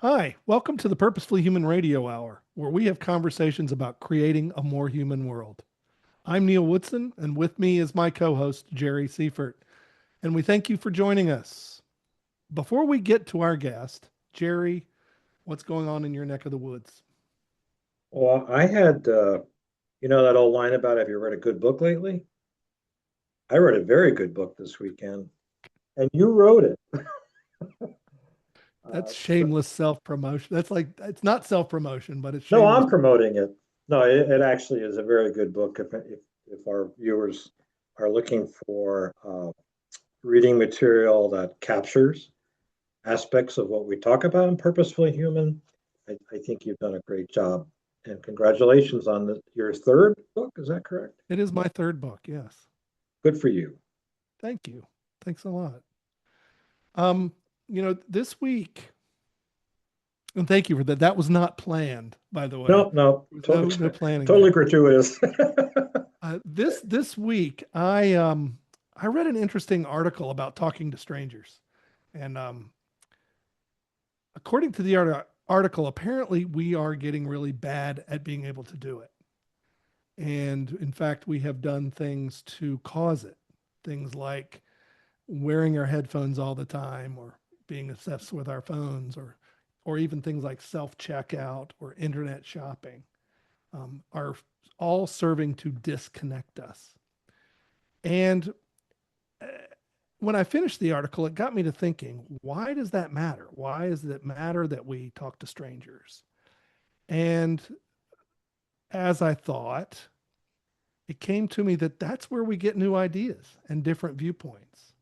Hi, welcome to the Purposefully Human Radio Hour, where we have conversations about creating a more human world. I'm Neil Woodson, and with me is my co host, Jerry Seifert, and we thank you for joining us. Before we get to our guest, Jerry, what's going on in your neck of the woods? Well, I had, that old line about have you read a good book lately? I read a very good book this weekend, and you wrote it. That's So, shameless self promotion. That's like, it's not self promotion, but it's no, shameless. I'm promoting it. No, it actually is a very good book. If our viewers are looking for reading material that captures aspects of what we talk about in Purposefully Human, I think you've done a great job. And congratulations on your third book. Is that correct? It is my third book, yes. Good for you. Thank you. Thanks a lot. This week, and thank you for that. That was not planned, by the way. No, no, There was no totally, no planning totally there. gratuitous. This week, I read an interesting article about talking to strangers, and according to the article, apparently we are getting really bad at being able to do it. And in fact, we have done things to cause it. Things like wearing our headphones all the time, or being obsessed with our phones, or even things like self checkout or internet shopping, are all serving to disconnect us. And uh, when I finished the article, it got me to thinking, why does that matter? Why does it matter that we talk to strangers? And as I thought, it came to me that that's where we get new ideas and different viewpoints.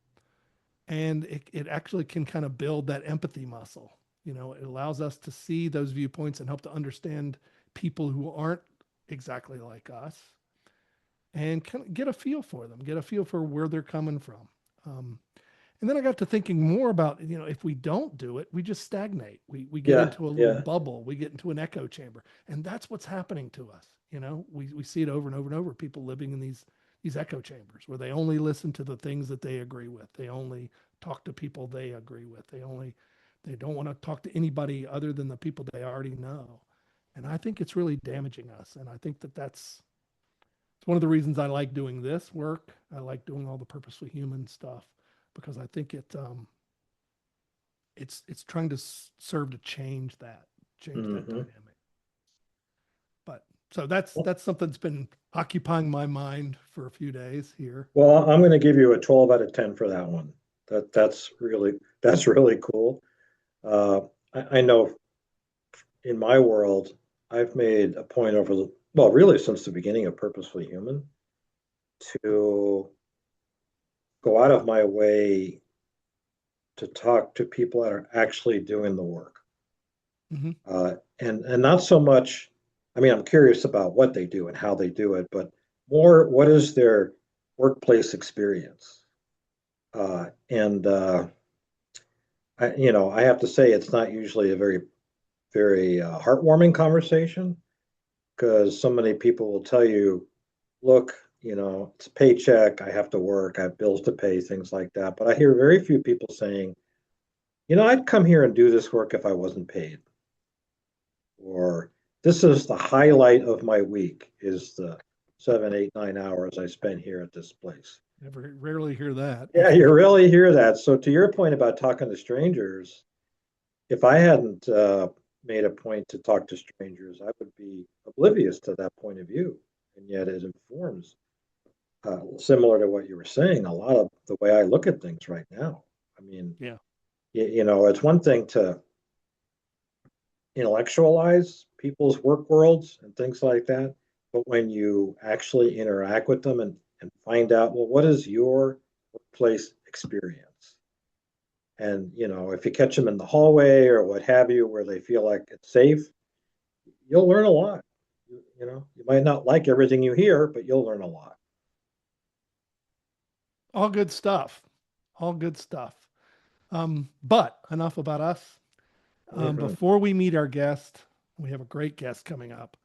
And it actually can kind of build that empathy muscle. It allows us to see those viewpoints and help to understand people who aren't exactly like us and kind of get a feel for them, get a feel for where they're coming from. Um, and then I got to thinking more about, if we don't do it, we just stagnate. We get Yeah, into a little yeah. bubble, we get into an echo chamber. And that's what's happening to us. We see it over and over and over, people living in these echo chambers where they only listen to the things that they agree with. They only talk to people they agree with. They don't want to talk to anybody other than the people they already know. And I think it's really damaging us. And I think that's it's one of the reasons I like doing this work. I like doing all the purposefully human stuff because I think it's trying to serve to change that Hmm. dynamic. But so that's something that's been occupying my mind for a few days here. Well, I'm going to give you a 12 out of 10 for that one. That's really cool. Uh, I know in my world, I've made a point well, really since the beginning of Purposefully Human, to go out of my way to talk to people that are actually doing the work. Mm-hmm. And not so much, I mean, I'm curious about what they do and how they do it, but more what is their workplace experience? And I have to say it's not usually a very, very heartwarming conversation because so many people will tell you, look, it's a paycheck, I have to work, I have bills to pay, things like that. But I hear very few people saying, I'd come here and do this work if I wasn't paid. Or this is the highlight of my week is the 7, 8, 9 hours I spent here at this place. Never rarely hear that. Yeah, That's for you sure. really hear that. So to your point about talking to strangers, if I hadn't made a point to talk to strangers, I would be oblivious to that point of view. And yet it informs, similar to what you were saying, a lot of the way I look at things right now. I mean, Yeah. it's one thing to intellectualize people's work worlds and things like that. But when you actually interact with them and find out, well, what is your workplace experience? And, if you catch them in the hallway or what have you, where they feel like it's safe, you'll learn a lot. You might not like everything you hear, but you'll learn a lot. All good stuff. All good stuff. But enough about us. Hmm. Before we meet our guest, we have a great guest coming up.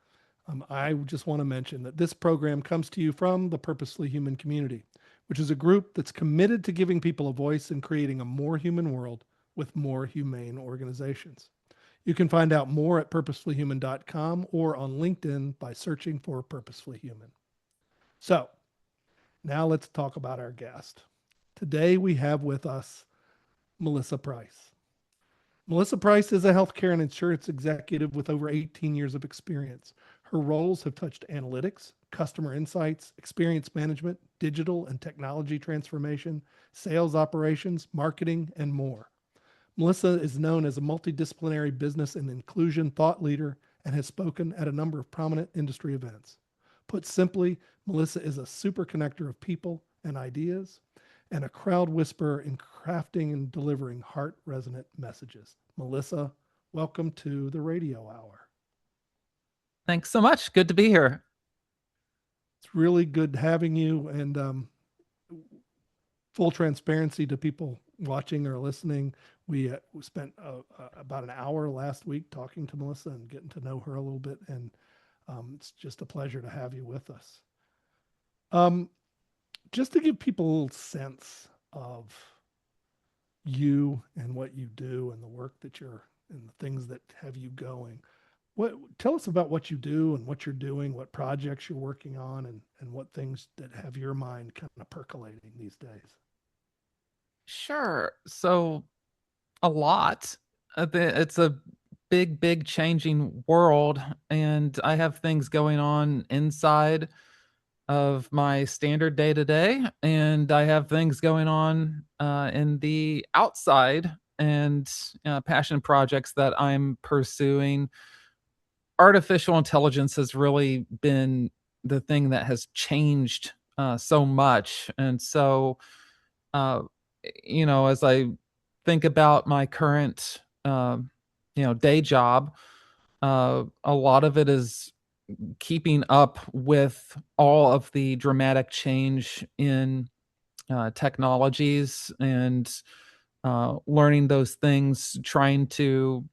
I just want to mention that this program comes to you from the Purposely Human Community, which is a group that's committed to giving people a voice and creating a more human world with more humane organizations. You can find out more at purposefullyhuman.com or on LinkedIn by searching for Purposefully Human. So, now let's talk about our guest. Today we have with us Melissa Price. Melissa Price is a healthcare and insurance executive with over 18 years of experience. Her roles have touched analytics, customer insights, experience management, digital and technology transformation, sales operations, marketing, and more. Melissa is known as a multidisciplinary business and inclusion thought leader and has spoken at a number of prominent industry events. Put simply, Melissa is a super connector of people and ideas and a crowd whisperer in crafting and delivering heart resonant messages. Melissa, welcome to the Radio Hour. Thanks so much. Good to be here. It's really good having you, and full transparency to people watching or listening. We spent about an hour last week talking to Melissa and getting to know her a little bit, and it's just a pleasure to have you with us. Just to give people a little sense of you and what you do and the work that you're and the things that have you going. Tell us about what you do and what you're doing, what projects you're working on, and what things that have your mind kind of percolating these days. Sure. So a lot. It's a big changing world, and I have things going on inside of my standard day to day, and I have things going on in the outside and passion projects that I'm pursuing. Artificial intelligence has really been the thing that has changed so much. And so, as I think about my current, day job, a lot of it is keeping up with all of the dramatic change in technologies and learning those things, trying to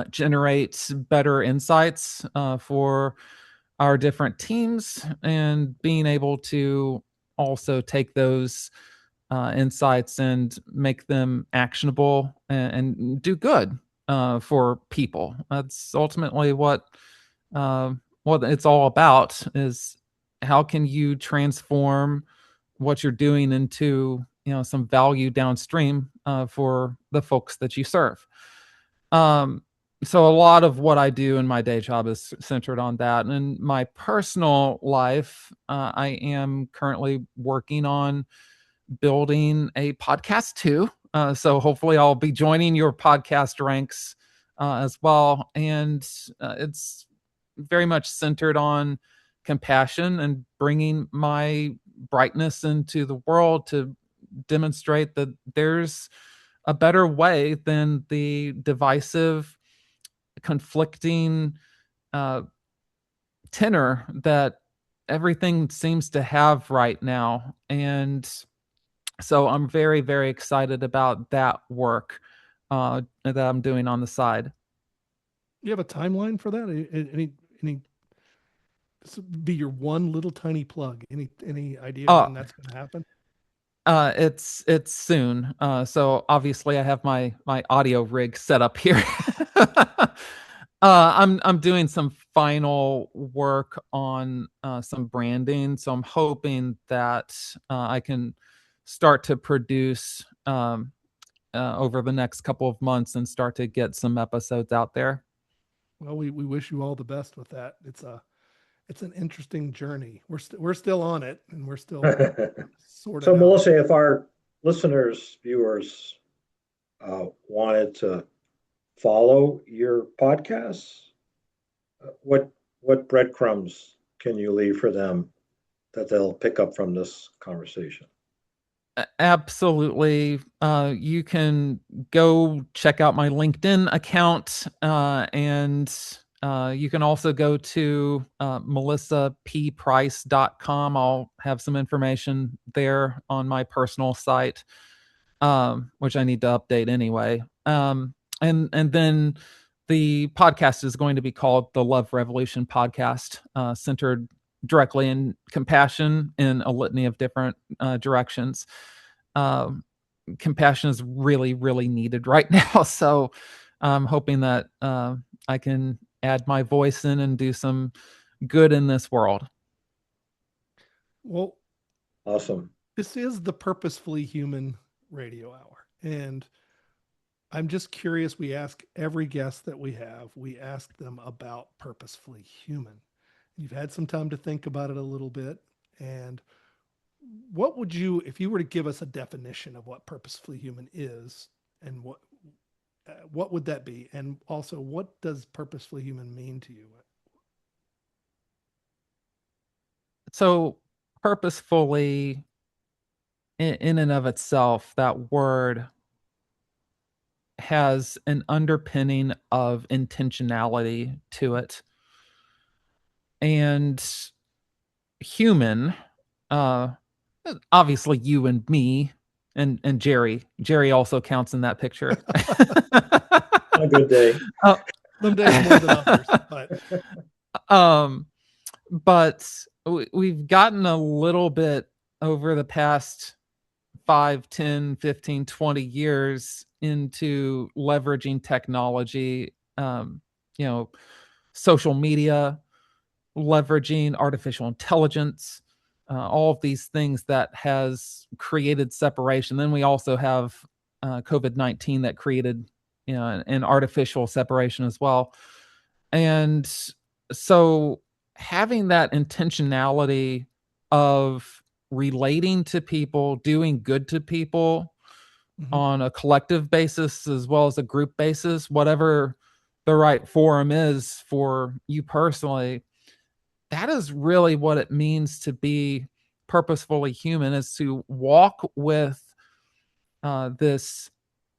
generate better insights for our different teams, and being able to also take those insights and make them actionable and do good for people. That's ultimately what it's all about, is how can you transform what you're doing into some value downstream for the folks that you serve. So a lot of what I do in my day job is centered on that. And in my personal life, I am currently working on building a podcast too. So hopefully I'll be joining your podcast ranks as well. And it's very much centered on compassion and bringing my brightness into the world to demonstrate that there's a better way than the divisive, conflicting tenor that everything seems to have right now. And so I'm very, very excited about that work that I'm doing on the side. You have a timeline for that? Any this would be your one little tiny plug. Any idea when that's going to happen? It's soon. So obviously I have my audio rig set up here. I'm doing some final work on some branding, so I'm hoping that I can start to produce over the next couple of months and start to get some episodes out there. Well, we wish you all the best with that. It's an interesting journey. We're still on it, and we're still sort of. So, Melissa, if our listeners, viewers, wanted to follow your podcasts, what breadcrumbs can you leave for them that they'll pick up from this conversation? Absolutely. You can go check out my LinkedIn account, and you can also go to melissapprice.com. I'll have some information there on my personal site, which I need to update anyway. And then the podcast is going to be called the Love Revolution Podcast, centered directly in compassion in a litany of different directions. Compassion is really, really needed right now. So I'm hoping that I can add my voice in and do some good in this world. Well, Awesome. this is the Purposefully Human radio hour. And I'm just curious. We ask every guest that we ask them about Purposefully Human. You've had some time to think about it a little bit. And what would you, if you were to give us a definition of what Purposefully Human is, and what would that be? And also, what does Purposefully Human mean to you? So, purposefully, in and of itself, that word has an underpinning of intentionality to it. And human, uh, obviously you and me and Jerry. Jerry also counts in that picture. A good day. Oh. Some days more than others, um, but we've gotten a little bit over the past 5, 10, 15, 20 years into leveraging technology, you know, social media, leveraging artificial intelligence, all of these things that has created separation. Then we also have COVID-19 that created, you know, an artificial separation as well. And so having that intentionality of relating to people, doing good to people but on a collective basis as well as a group basis, whatever the right forum is for you personally, that is really what it means to be purposefully human, is to walk with this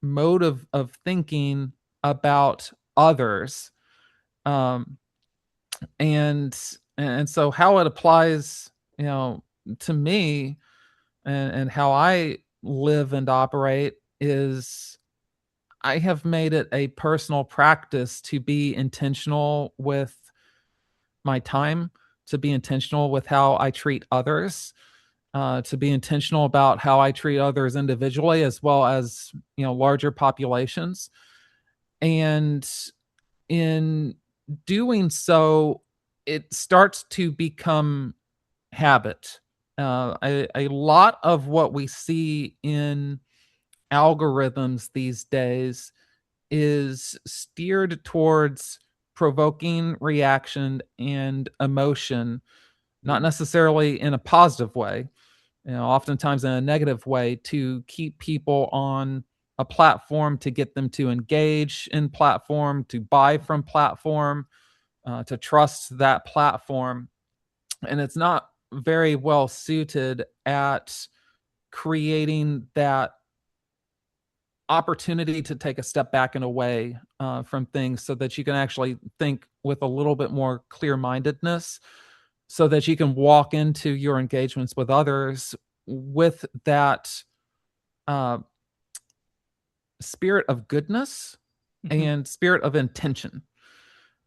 mode of thinking about others. Um, and so how it applies, you know, to me, and how I live and operate is I have made it a personal practice to be intentional with my time, to be intentional with how I treat others, to be intentional about how I treat others individually as well as, you know, larger populations. And in doing so, it starts to become habit. A lot of what we see in algorithms these days is steered towards provoking reaction and emotion, not necessarily in a positive way, you know, oftentimes in a negative way, to keep people on a platform, to get them to engage in platform, to buy from platform, to trust that platform. And it's not very well suited at creating that opportunity to take a step back and away from things so that you can actually think with a little bit more clear mindedness, so that you can walk into your engagements with others with that uh, spirit of goodness and spirit of intention.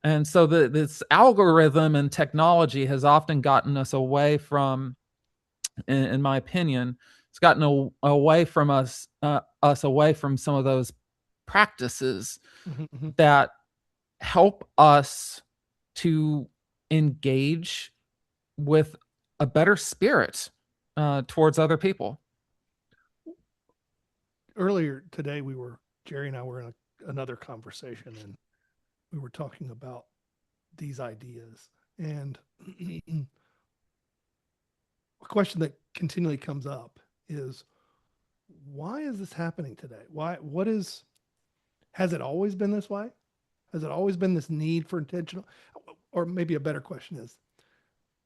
And so this algorithm and technology has often gotten us away from, in my opinion, it's gotten away from us away from some of those practices that help us to engage with a better spirit towards other people. Earlier today, Jerry and I were in another conversation, and we were talking about these ideas. And a question that continually comes up is, why is this happening today? Has it always been this way? Has it always been this need for intentional? Or maybe a better question is,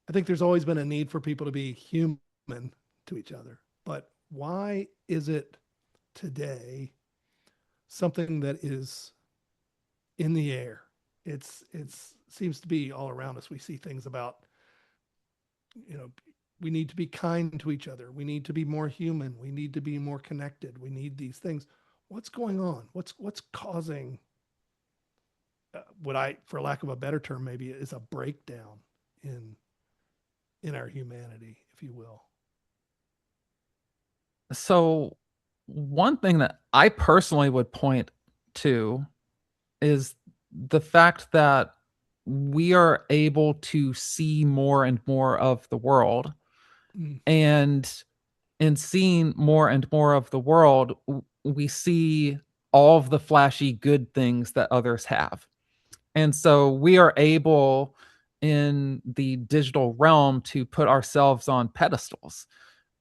I think there's always been a need for people to be human to each other, but why is it today something that is in the air? It's seems to be all around us. We see things about, you know, we need to be kind to each other. We need to be more human. We need to be more connected. We need these things. What's going on? What's causing what I, for lack of a better term, maybe is a breakdown in our humanity, if you will? So, one thing that I personally would point to is the fact that we are able to see more and more of the world. Mm. And in seeing more and more of the world, we see all of the flashy good things that others have. And so we are able in the digital realm to put ourselves on pedestals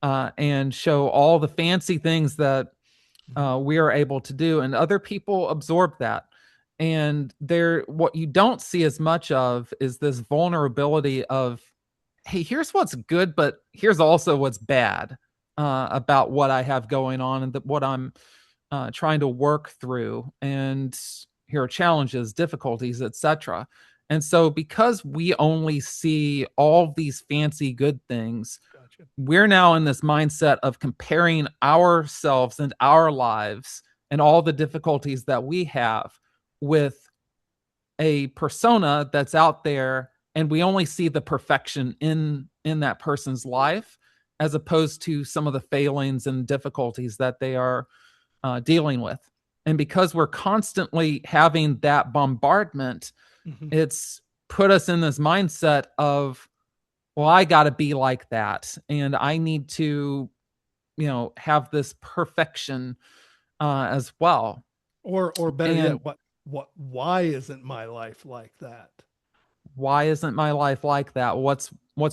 and show all the fancy things that we are able to do, and other people absorb that. And there, what you don't see as much of is this vulnerability of, hey, here's what's good, but here's also what's bad about what I have going on and what I'm trying to work through. And here are challenges, difficulties, etc. And so, because we only see all these fancy good things, Gotcha. we're now in this mindset of comparing ourselves and our lives and all the difficulties that we have with a persona that's out there, and we only see the perfection in that person's life as opposed to some of the failings and difficulties that they are dealing with. And because we're constantly having that bombardment, Mm-hmm. it's put us in this mindset of, well, I got to be like that, and I need to, have this perfection as well. Or better And yet, why isn't my life like that? why isn't my life like that? What's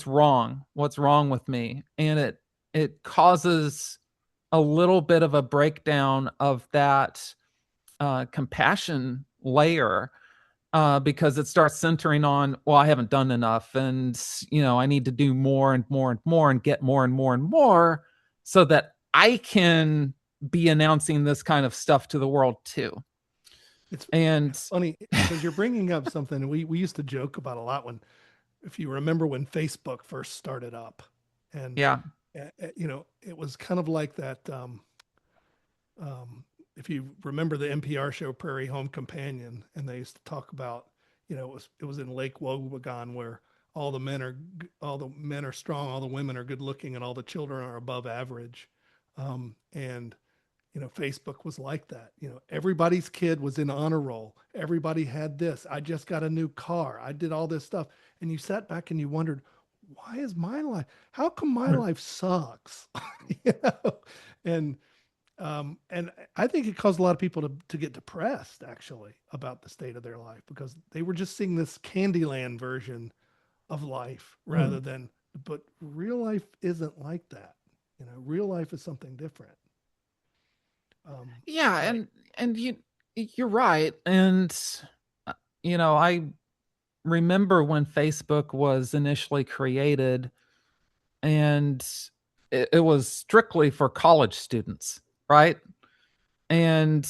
wrong? What's wrong with me? And it causes a little bit of a breakdown of that compassion layer because it starts centering on, well, I haven't done enough, and I need to do more and more and more and get more and more and more so that I can be announcing this kind of stuff to the world too. It's And funny because you're bringing up something we used to joke about a lot when, if you remember when Facebook first started up, and yeah, it was kind of like that. If you remember the NPR show Prairie Home Companion, and they used to talk about, it was in Lake Wobegon where all the men are strong, all the women are good looking, and all the children are above average. And Facebook was like that. Everybody's kid was in honor roll. Everybody had this. I just got a new car. I did all this stuff. And you sat back and you wondered, why is my life? How come my life sucks? you know? And and I think it caused a lot of people to get depressed actually about the state of their life because they were just seeing this Candyland version of life rather than, but real life isn't like that. Real life is something different. yeah, Like, and you're right. And I remember when Facebook was initially created, and it was strictly for college students, right? And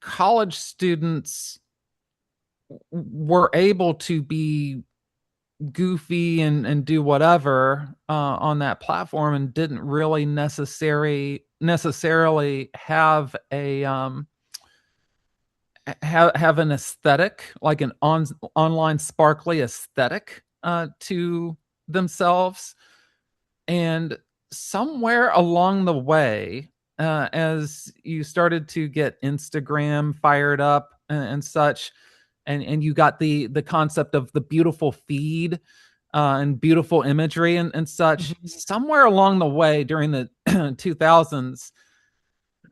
college students were able to be goofy and do whatever on that platform, and didn't really necessarily have a have an aesthetic, like an online sparkly aesthetic to themselves. And somewhere along the way, as you started to get Instagram fired up and such, and you got the concept of the beautiful feed and beautiful imagery and such, mhm, somewhere along the way during the 2000s,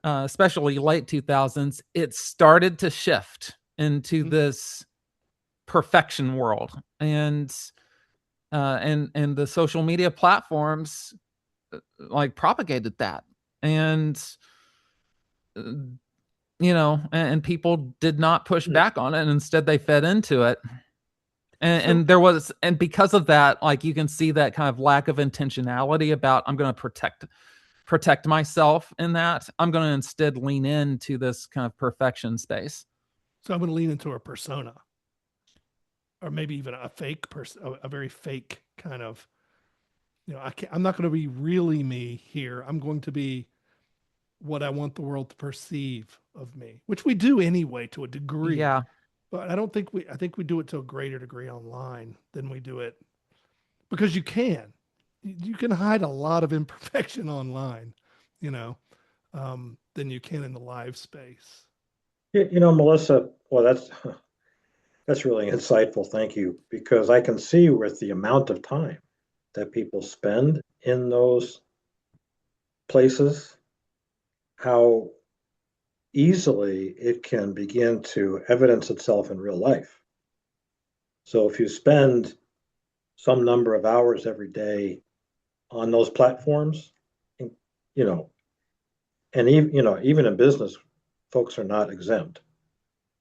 especially late 2000s, it started to shift into mhm. this perfection world. And the social media platforms like propagated that. And uh, and people did not push back on it, and instead they fed into it. and, So and there was and because of that, like, you can see that kind of lack of intentionality about, I'm going to protect myself in that. I'm going to instead lean into this kind of perfection space. so I'm going to lean into a persona, or maybe even a fake person, a very fake kind of. I'm not going to be really me here. I'm going to be what I want the world to perceive of me, which we do anyway to a degree. Yeah. But I think we do it to a greater degree online than we do it because you can. You can hide a lot of imperfection online, you know, than you can in the live space. Melissa, Well, that's really insightful. Thank you, because I can see with the amount of time that people spend in those places, how easily it can begin to evidence itself in real life. So if you spend some number of hours every day on those platforms, you know, and even even in business, folks are not exempt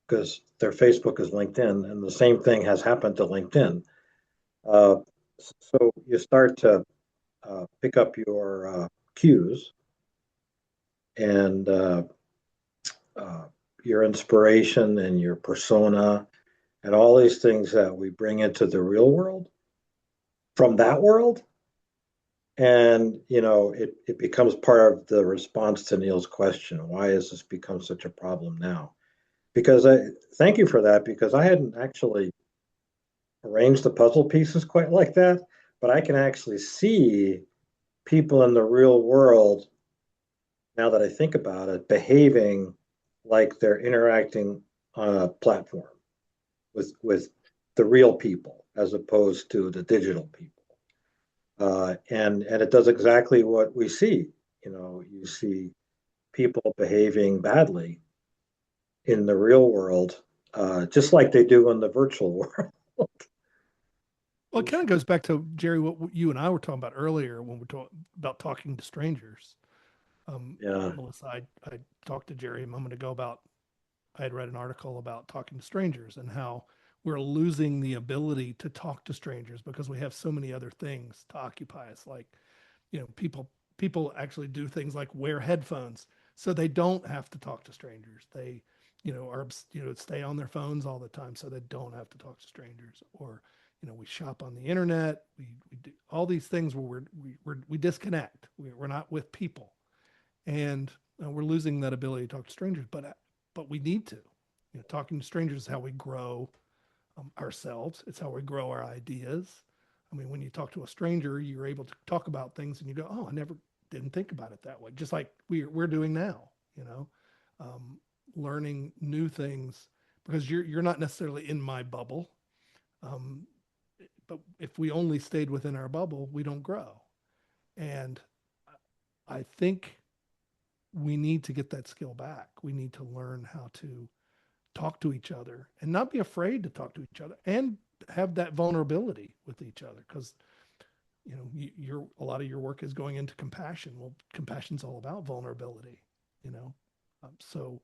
because their Facebook is LinkedIn, and the same thing has happened to LinkedIn. Uh, so you start to pick up your cues and uh, your inspiration and your persona and all these things that we bring into the real world from that world. And it becomes part of the response to Neil's question: why has this become such a problem now? Because I thank you for that, because I hadn't actually arranged the puzzle pieces quite like that, but I can actually see people in the real world, now that I think about it, behaving like they're interacting on a platform with the real people as opposed to the digital people. And it does exactly what we see. You see people behaving badly in the real world, just like they do in the virtual world. Well, it kind of goes back to Jerry, what you and I were talking about earlier when we talked about talking to strangers. Yeah. Melissa, I talked to Jerry a moment ago about, I had read an article about talking to strangers and how we're losing the ability to talk to strangers because we have so many other things to occupy us. Like, people actually do things like wear headphones so they don't have to talk to strangers. They, are, stay on their phones all the time so they don't have to talk to strangers. Or, we shop on the internet. We do all these things where we disconnect. We're not with people, and we're losing that ability to talk to strangers. But we need to. Talking to strangers is how we grow ourselves. It's how we grow our ideas. I mean, when you talk to a stranger, you're able to talk about things, and you go, "Oh, I never didn't think about it that way." Just like we're doing now, um, learning new things, because you're not necessarily in my bubble. Um, but if we only stayed within our bubble, we don't grow. And I think we need to get that skill back. We need to learn how to talk to each other and not be afraid to talk to each other and have that vulnerability with each other, because your a lot of your work is going into compassion. Well, compassion's all about vulnerability. So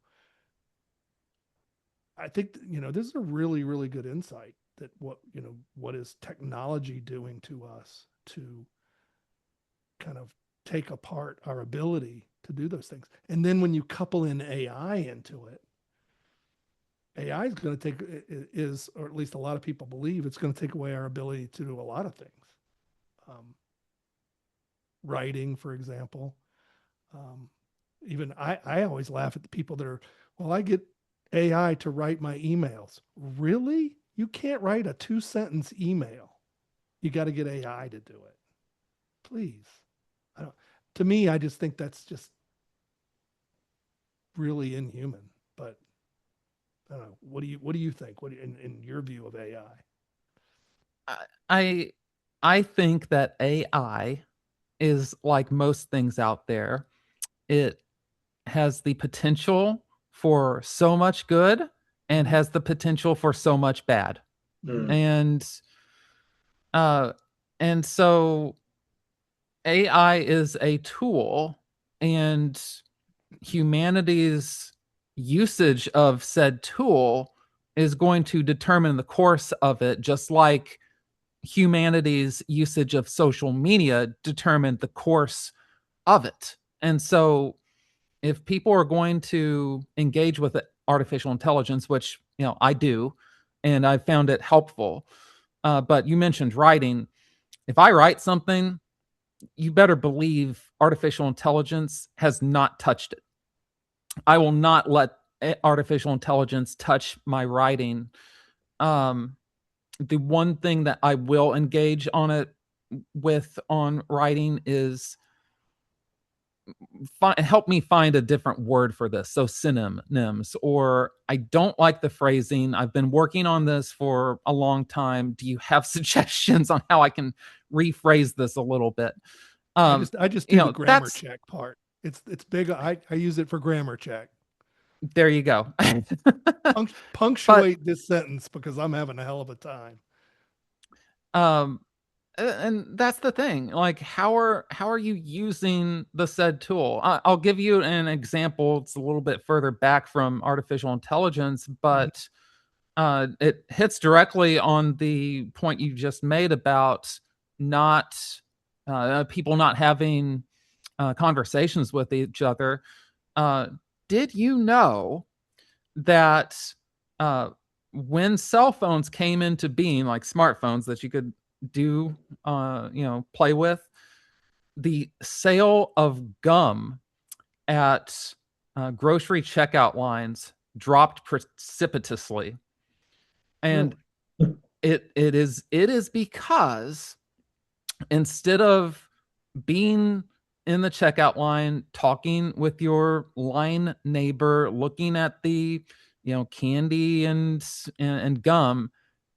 I think this is a really, really good insight, that what is technology doing to us to kind of take apart our ability to do those things. And then when you couple in AI into it, AI is going to take is, or at least a lot of people believe, it's going to take away our ability to do a lot of things. Um, Writing, for example. Um, Even I always laugh at the people that are, well, I get AI to write my emails. Really? You can't write a 2 sentence email. You got to get AI to do it. Please. I don't, to me, I just think that's just really inhuman. But I don't know. What do you think? What in your view of AI? I I think that AI is like most things out there. It has the potential for so much good and Mm-hmm. has the potential for so much bad. Mm-hmm. Mm, And uh and so AI is a tool, and humanity's usage of said tool is going to determine the course of it, just like humanity's usage of social media determined the course of it. And so if people are going to engage with artificial intelligence, which I do, and I found it helpful, but you mentioned writing. If I write something, you better believe artificial intelligence has not touched it. I will not let artificial intelligence touch my writing. Um, the one thing that I will engage on it with on writing is help me find a different word for this. So synonyms, or I don't like the phrasing. I've been working on this for a long time. Do you have suggestions on how I can rephrase this a little bit? I just You do the know, grammar that's check part. It's big. I use it for grammar check. there you go. But Punctuate this sentence because I'm having a hell of a time. um and that's the thing, like how are you using the said tool? I'll give you an example. It's a little bit further back from artificial intelligence, Mhm. but it hits directly on the point you just made about not people not having conversations with each other. uh, did you know that uh, when cell phones came into being, like smartphones that you could do, play with, the sale of gum at grocery checkout lines dropped precipitously? And Really? it is because instead of being in the checkout line, talking with your line neighbor, looking at the candy and gum,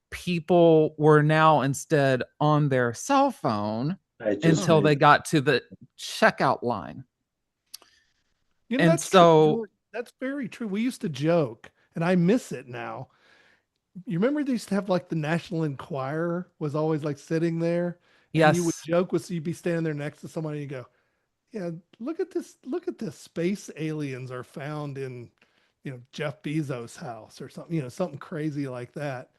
people were now instead on their cell phone I just Oh, until made they got to the checkout line. And that's true. so That's very true. We used to joke, and I miss it now. You remember they used to have like the National Enquirer was always like sitting there, and you would yes, joke with you'd be standing there next to somebody and you go, "Yeah, look at this! Look at this! Space aliens are found in, Jeff Bezos' house or something, something crazy like that."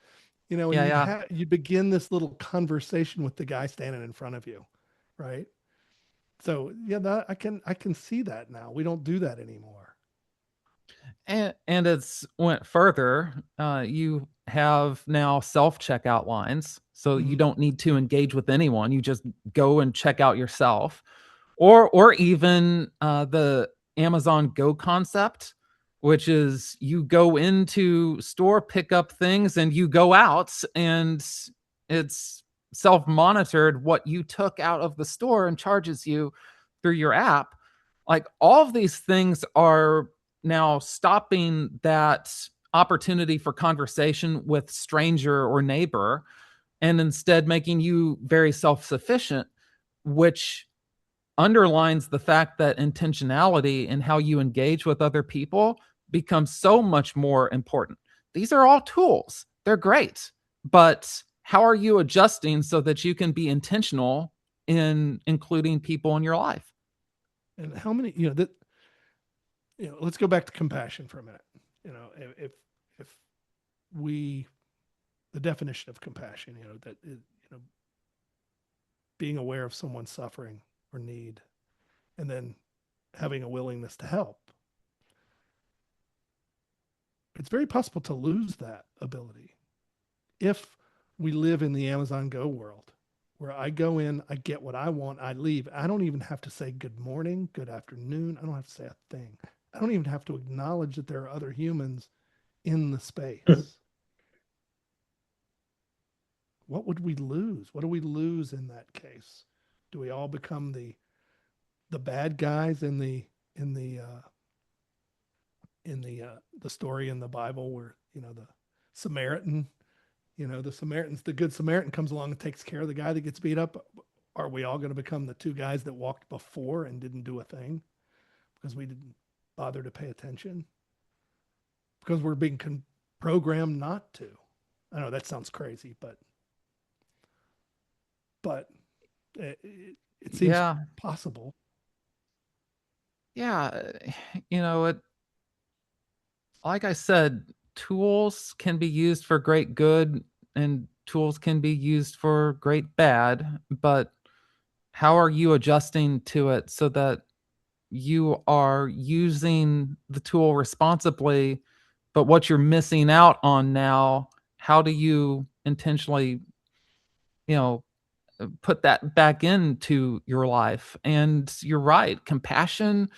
And yeah, yeah. you'd begin this little conversation with the guy standing in front of you, right? So yeah, I can see that now. We don't do that anymore. And it's went further. You have now self checkout lines, so you Mhm. don't need to engage with anyone. You just go and check out yourself, or even the Amazon Go concept, which is you go into store, pick up things, and you go out, and it's self monitored what you took out of the store and charges you through your app. Like all of these things are now stopping that opportunity for conversation with stranger or neighbor, and instead making you very self-sufficient, which underlines the fact that intentionality in how you engage with other people becomes so much more important. These are all tools, they're great, but how are you adjusting so that you can be intentional in including people in your life? And how many, that, let's go back to compassion for a minute. If we, the definition of compassion, that is, being aware of someone's suffering or need, and then having a willingness to help, it's very possible to lose that ability if we live in the Amazon Go world where I go in, I get what I want, I leave. I don't even have to say good morning, good afternoon. I don't have to say a thing. I don't even have to acknowledge that there are other humans in the space. What would we lose? What do we lose in that case? Do we all become the bad guys in the story in the Bible where the Samaritan, the good Samaritan comes along and takes care of the guy that gets beat up? Are we all going to become the two guys that walked before and didn't do a thing because we didn't bother to pay attention? Because we're being programmed not to. I know that sounds crazy, but it seems Yeah, possible. yeah. It, like I said, tools can be used for great good and tools can be used for great bad, but how are you adjusting to it so that you are using the tool responsibly, but what you're missing out on now, how do you intentionally, you know, put that back into your life? And you're right, compassion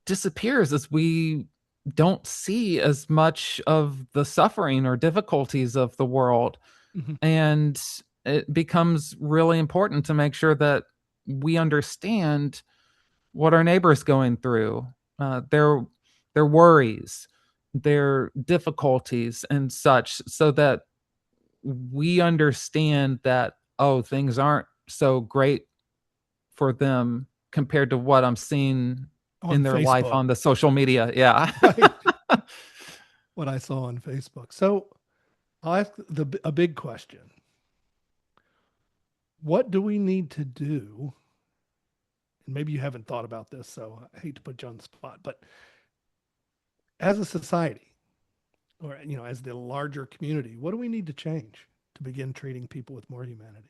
disappears as we don't see as much of the suffering or difficulties of the world. Mhm. And it becomes really important to make sure that we understand what our neighbors going through, their worries, their difficulties and such, so that we understand that, oh, things aren't so great for them compared to what I'm seeing On in their life Facebook, on the social media. Yeah. right? What I saw on Facebook. So I'll ask a big question. What do we need to do? And maybe you haven't thought about this, so I hate to put you on the spot, but as a society, or as the larger community, what do we need to change to begin treating people with more humanity?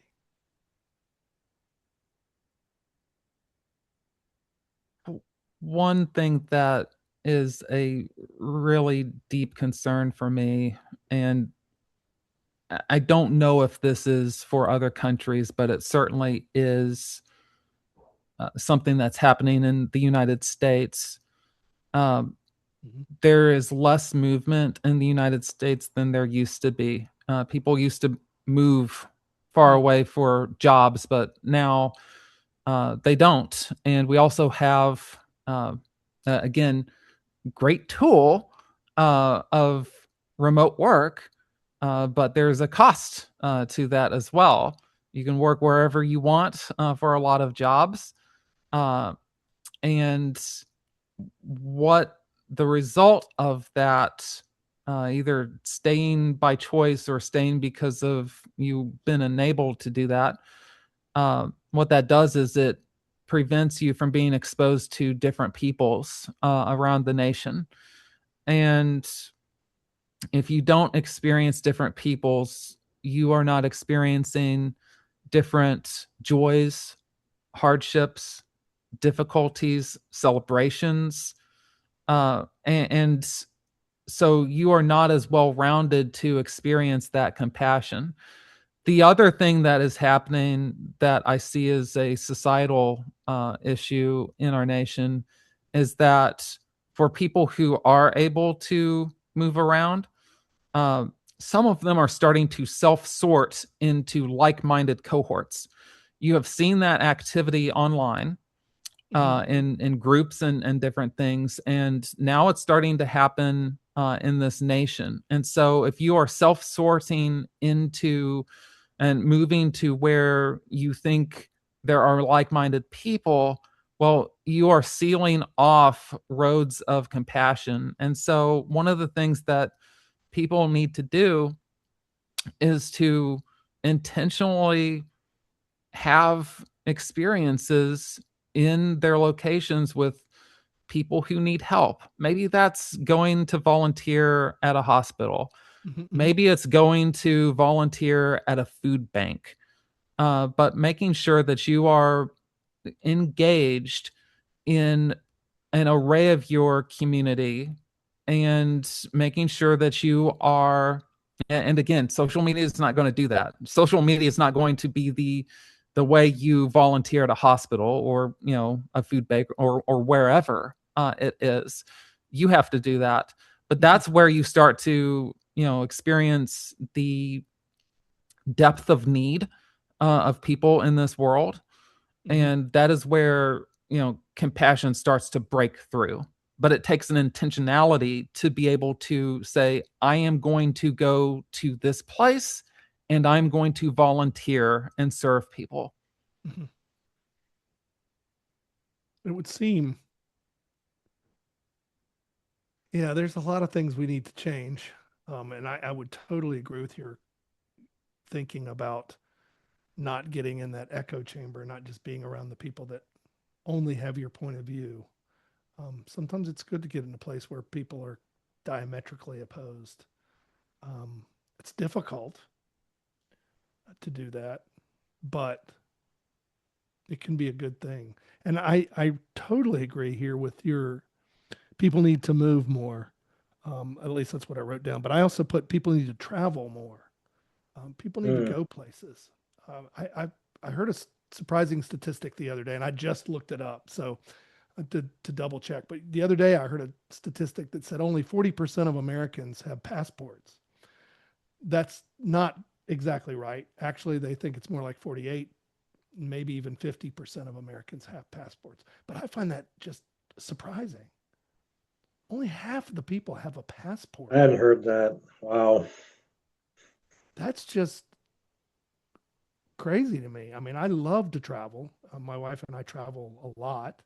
One thing that is a really deep concern for me, and I don't know if this is for other countries, but it certainly is something that's happening in the United States. Um, Mm-hmm. there is less movement in the United States than there used to be. People used to move far Mm-hmm. away for jobs, but now they don't. And we also have, again, great tool of remote work, but there's a cost to that as well. You can work wherever you want for a lot of jobs. Uh, and what the result of that, either staying by choice or staying because of you've been enabled to do that, what that does is it prevents you from being exposed to different peoples around the nation. And if you don't experience different peoples, you are not experiencing different joys, hardships, difficulties, celebrations, and so you are not as well rounded to experience that compassion. The other thing that is happening that I see as a societal issue in our nation is that for people who are able to move around, um, some of them are starting to self sort into like minded cohorts. You have seen that activity online Mm-hmm. in groups and different things, and now it's starting to happen in this nation. And so, if you are self sorting into and moving to where you think there are like minded people, well, you are sealing off roads of compassion. And so, one of the things that people need to do is to intentionally have experiences in their locations with people who need help. Maybe that's going to volunteer at a hospital. Mm-hmm. Maybe it's going to volunteer at a food bank. But making sure that you are engaged in an array of your community, and making sure that you are, and again, social media is not going to do that. Social media is not going to be the way you volunteer at a hospital or a food bank or wherever it is. You have to do that, but Mm-hmm. that's where you start to experience the depth of need of people in this world. Mm-hmm. And that is where compassion starts to break through. But it takes an intentionality to be able to say, I am going to go to this place and I'm going to volunteer and serve people. Mm-hmm. It would seem, yeah, there's a lot of things we need to change. And I would totally agree with your thinking about not getting in that echo chamber, not just being around the people that only have your point of view. Sometimes it's good to get in a place where people are diametrically opposed. Um, it's difficult to do that, but it can be a good thing. And I totally agree here with your people need to move more. At least that's what I wrote down. But I also put people need to travel more. People need to Mm, go places. I heard a surprising statistic the other day, and I just looked it up. So to double check. But the other day, I heard a statistic that said only 40% of Americans have passports. That's not exactly right. Actually, they think it's more like 48. maybe even 50% of Americans have passports. But I find that just surprising. Only half of the people have a passport. I hadn't heard that. Wow. That's just crazy to me. I mean, I love to travel. My wife and I travel a lot.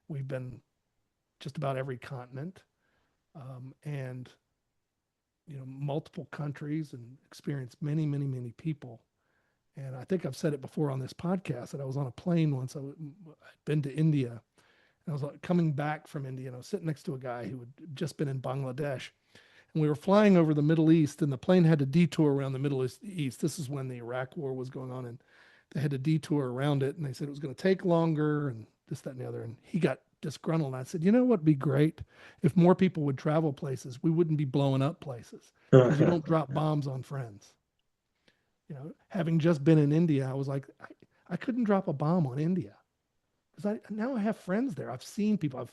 We've been just about every continent, and multiple countries, and experienced many, many, many people. And I think I've said it before on this podcast that I was on a plane once. I'd been to India, and I was coming back from India, and I was sitting next to a guy who had just been in Bangladesh, and we were flying over the Middle East, and the plane had to detour around the Middle East. This is when the Iraq War was going on, and they had to detour around it, and they said it was going to take longer, and this, that, and the other. And he got disgruntled. And I said, you know what'd be great if more people would travel places? We wouldn't be blowing up places, because you don't drop bombs on friends. Having just been in India, I was like, I couldn't drop a bomb on India, because now I have friends there. I've seen people.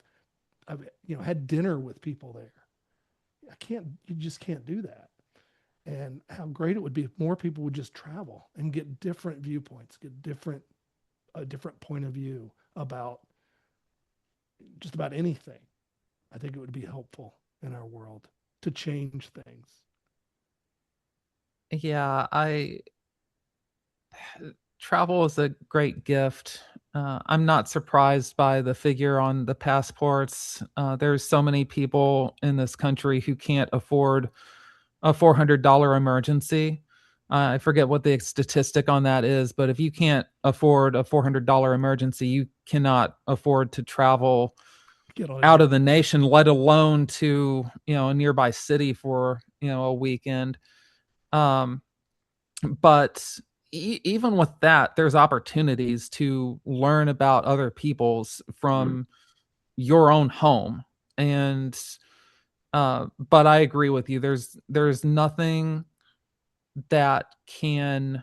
I've had dinner with people there. You just can't do that. And how great it would be if more people would just travel and get different viewpoints, get a different point of view about just about anything. I think it would be helpful in our world to change things. Yeah, I travel is a great gift. I'm not surprised by the figure on the passports. There's so many people in this country who can't afford a $400 emergency. I forget what the statistic on that is, but if you can't afford a $400 emergency, you cannot afford to travel out of the nation, let alone to a nearby city for a weekend. But even with that, there's opportunities to learn about other people's from your own home. And but I agree with you. There's nothing that can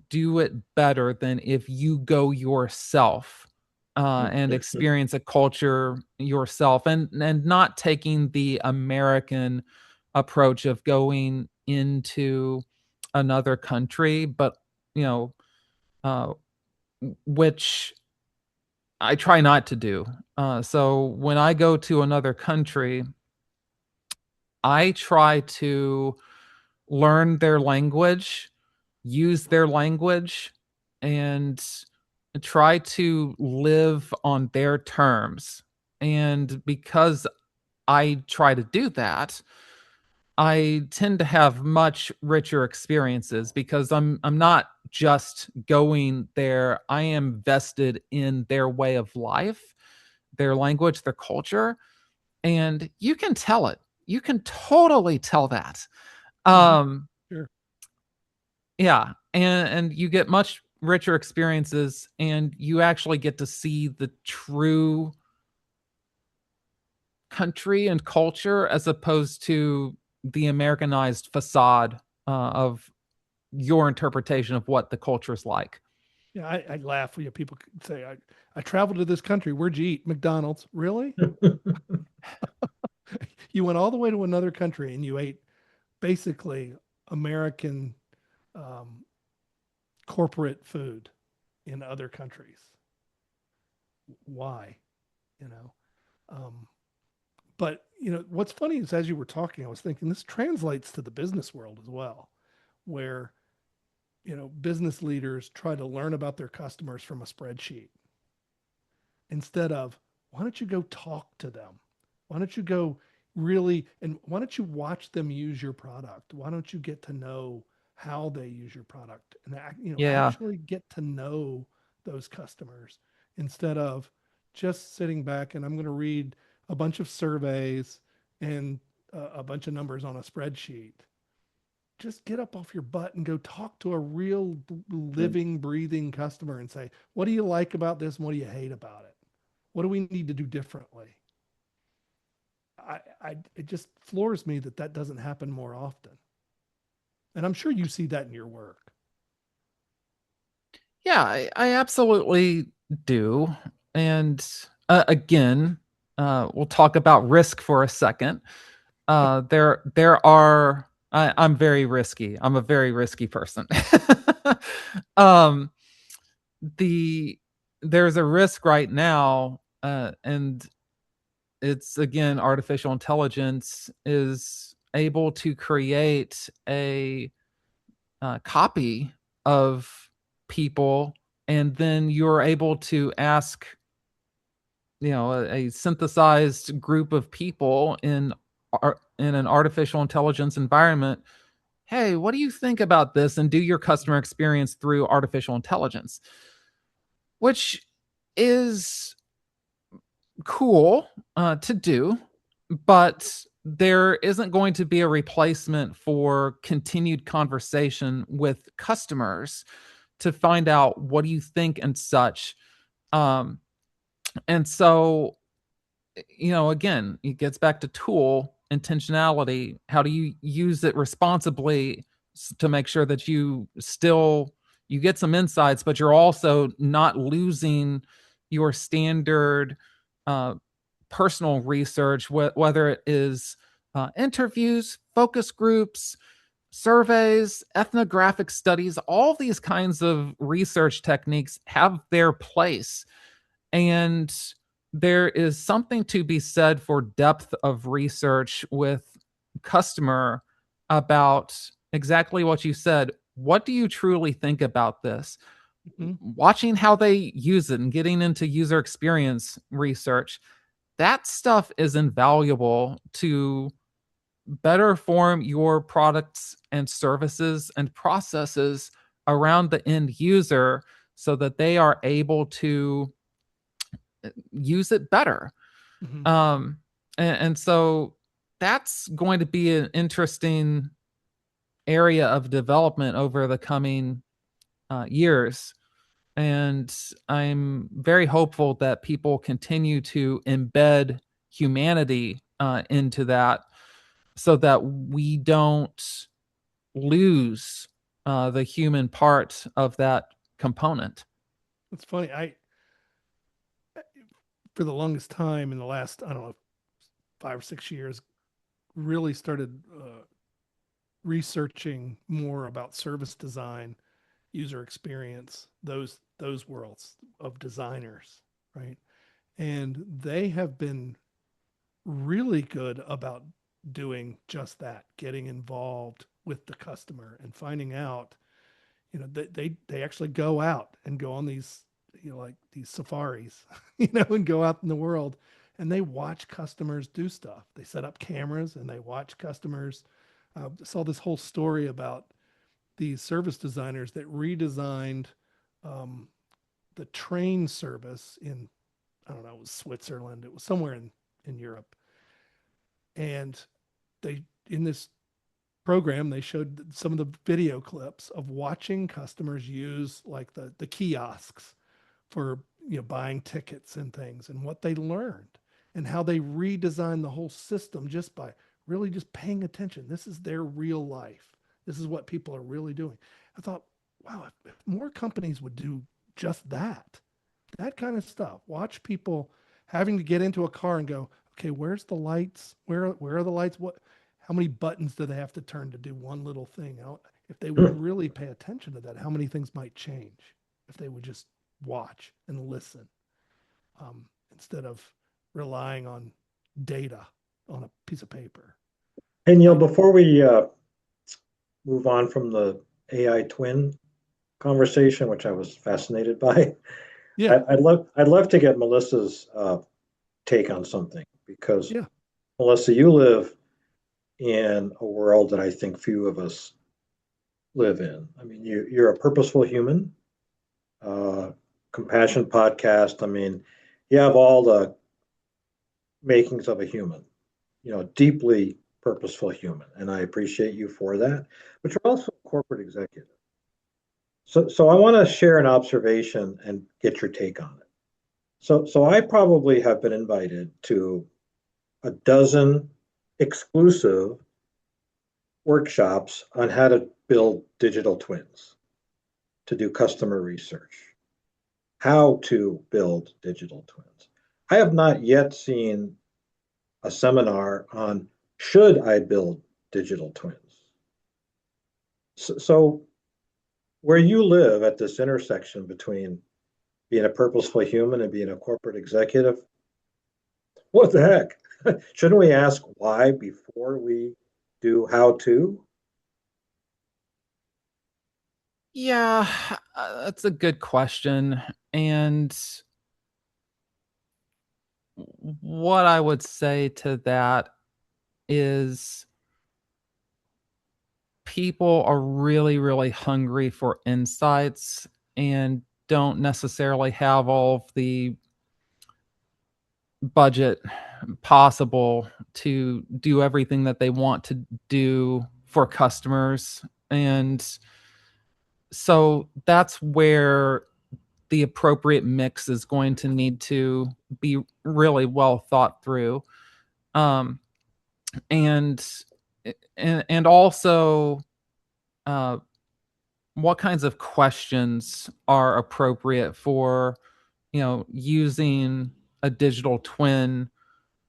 do it better than if you go yourself and experience a culture yourself, and not taking the American approach of going into another country, but uh, which I try not to do. So when I go to another country, I try to learn their language, use their language, and try to live on their terms. And because I try to do that, I tend to have much richer experiences, because I'm not just going there. I am vested in their way of life, their language, their culture, and you can tell it. You can totally tell that. Sure. Yeah, and you get much richer experiences, and you actually get to see the true country and culture, as opposed to the Americanized facade of your interpretation of what the culture is like. Yeah, I laugh when people say, I traveled to this country. Where'd you eat? McDonald's. Really? You went all the way to another country and you ate basically American um, corporate food in other countries. Why? You know? But what's funny is, as you were talking, I was thinking this translates to the business world as well, where business leaders try to learn about their customers from a spreadsheet, instead of, why don't you go talk to them? Why don't you go really, and why don't you watch them use your product? Why don't you get to know how they use your product, and Yeah. actually get to know those customers, instead of just sitting back and I'm going to read a bunch of surveys and a bunch of numbers on a spreadsheet. Just get up off your butt and go talk to a real living, breathing customer and say, what do you like about this? And what do you hate about it? What do we need to do differently? It just floors me that doesn't happen more often. And I'm sure you see that in your work. Yeah, I absolutely do. And again, we'll talk about risk for a second. There are. I'm very risky. I'm a very risky person. um, there's a risk right now, and it's again artificial intelligence is able to create a copy of people, and then you're able to ask, a synthesized group of people in an artificial intelligence environment, hey, what do you think about this, and do your customer experience through artificial intelligence, which is cool to do, but there isn't going to be a replacement for continued conversation with customers to find out what do you think and such. Um, and so, again, it gets back to tool intentionality. How do you use it responsibly to make sure that you get some insights, but you're also not losing your standard uh, personal research, whether it is interviews, focus groups, surveys, ethnographic studies. All these kinds of research techniques have their place, and there is something to be said for depth of research with customer about exactly what you said. What do you truly think about this? Mhm. Watching how they use it and getting into user experience research, that stuff is invaluable to better form your products and services and processes around the end user so that they are able to use it better. Mhm. And so that's going to be an interesting area of development over the coming years. And I'm very hopeful that people continue to embed humanity into that so that we don't lose the human part of that component. It's funny. For the longest time in the last, I don't know, 5 or 6 years, really started researching more about service design, user experience, those worlds of designers, right? And they have been really good about doing just that, getting involved with the customer and finding out, they actually go out and go on these, like these safaris, and go out in the world and they watch customers do stuff. They set up cameras and they watch customers. Saw this whole story about these service designers that redesigned um, the train service in, I don't know, it was Switzerland. It was somewhere in Europe. And they, in this program, they showed some of the video clips of watching customers use like the kiosks for, buying tickets and things, and what they learned and how they redesigned the whole system just by really just paying attention. This is their real life. This is what people are really doing. I thought, wow, if more companies would do just that kind of stuff. Watch people having to get into a car and go, okay, where's the lights? Where are the lights? How many buttons do they have to turn to do one little thing? If they would really pay attention to that, how many things might change if they would just watch and listen, instead of relying on data on a piece of paper. And I before we move on from the AI twin conversation, which I was fascinated by, Yeah, I'd love to get Melissa's take on something because yeah. Melissa, you live in a world that I think few of us live in. I mean, you're a purposeful human, uh, compassion podcast. I mean, you have all the makings of a human, deeply purposeful human, and I appreciate you for that. But you're also a corporate executive. So I want to share an observation and get your take on it. So I probably have been invited to a dozen exclusive workshops on how to build digital twins, to do customer research, how to build digital twins. I have not yet seen a seminar on should I build digital twins. So where you live at this intersection between being a purposeful human and being a corporate executive. What the heck? Shouldn't we ask why before we do how to? Yeah, that's a good question. And what I would say to that is people are really, really hungry for insights and don't necessarily have all of the budget possible to do everything that they want to do for customers. And so that's where the appropriate mix is going to need to be really well thought through. Um, and and also uh, what kinds of questions are appropriate for using a digital twin